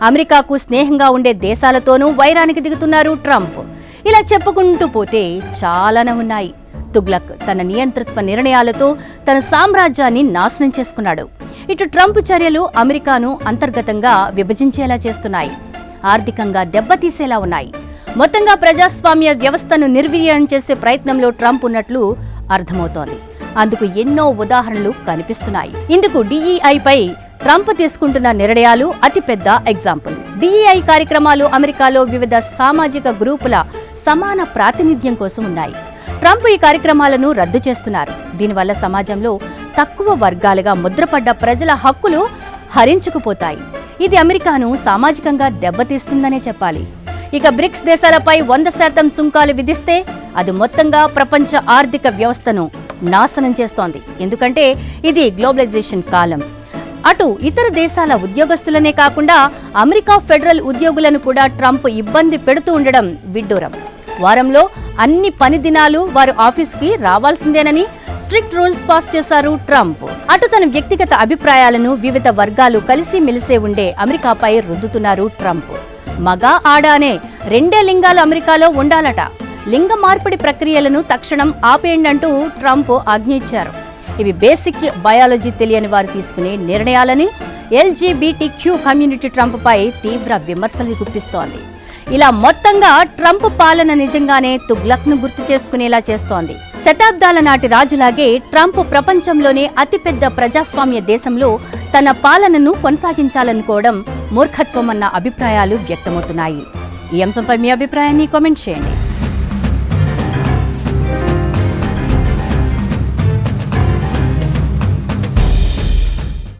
అమెరికాకు స్నేహంగా ఉండే దేశాలతోనూ వైరానికి దిగుతున్నారు ట్రంప్. ఇలా చెప్పుకుంటూ పోతే చాలానే ఉన్నాయి. తుగ్లక్ తన నియంతృత్వ నిర్ణయాలతో తన సామ్రాజ్యాన్ని నాశనం చేసుకున్నాడు. ఇటు ట్రంప్ చర్యలు అమెరికాను అంతర్గతంగా విభజించేలా చేస్తున్నాయి, ఆర్థికంగా దెబ్బతీసేలా ఉన్నాయి. మొత్తంగా ప్రజాస్వామ్య వ్యవస్థను నిర్వీర్యం చేసే ప్రయత్నంలో ట్రంప్ ఉన్నట్లు అర్థమవుతోంది. అందుకు ఎన్నో ఉదాహరణలు కనిపిస్తున్నాయి. ఇందుకు DEIపై ట్రంప్ తీసుకుంటున్న నిర్ణయాలు అతిపెద్ద ఎగ్జాంపుల్. DEI కార్యక్రమాలు అమెరికాలో వివిధ సామాజిక గ్రూపుల సమాన ప్రాతినిధ్యం కోసం ఉన్నాయి. ట్రంప్ ఈ కార్యక్రమాలను రద్దు చేస్తున్నారు. దీనివల్ల సమాజంలో తక్కువ వర్గాలుగా ముద్రపడ్డ ప్రజల హక్కులు హరించుకుపోతాయి. ఇది అమెరికాను సామాజికంగా దెబ్బతీస్తుందనే చెప్పాలి. ఇక బ్రిక్స్ దేశాలపై 100% సుంకాలు విధిస్తే అది మొత్తంగా ప్రపంచ ఆర్థిక వ్యవస్థను నాశనం చేస్తోంది. ఎందుకంటే ఇది గ్లోబలైజేషన్ కాలం. అటు ఇతర దేశాల ఉద్యోగస్తులనే కాకుండా అమెరికా ఫెడరల్ ఉద్యోగులను కూడా ట్రంప్ ఇబ్బంది పెడుతూ ఉండడం విడ్డూరం. వారంలో అన్ని పని దినాలు వారు ఆఫీస్కి రావాల్సిందేనని స్ట్రిక్ట్ రూల్స్ పాస్ చేశారు ట్రంప్. అటు తన వ్యక్తిగత అభిప్రాయాలను వివిధ వర్గాలు కలిసి మెలిసే ఉండే అమెరికాపై రుద్దుతున్నారు ట్రంప్. మగ ఆడ అనే 2 లింగాలు అమెరికాలో ఉండాలట. లింగ మార్పిడి ప్రక్రియలను తక్షణం ఆపేయండంటూ ట్రంప్ ఆజ్ఞ ఇచ్చారు. ఇవి బేసిక్ బయాలజీ తెలియని వారు తీసుకునే నిర్ణయాలని LGBTQ కమ్యూనిటీ ట్రంప్పై తీవ్ర విమర్శలు గుప్పిస్తోంది. ఇలా మొత్తంగా ట్రంప్ పాలన నిజంగానే తుగ్లక్ను గుర్తు చేసుకునేలా చేస్తోంది. శతాబ్దాల నాటి రాజులాగే ట్రంప్ ప్రపంచంలోనే అతిపెద్ద ప్రజాస్వామ్య దేశంలో తన పాలనను కొనసాగించాలనుకోవడం మూర్ఖత్వమన్న అభిప్రాయాలు వ్యక్తమవుతున్నాయి. ఈ అంశంపై మీ అభిప్రాయాన్ని కామెంట్ చేయండి.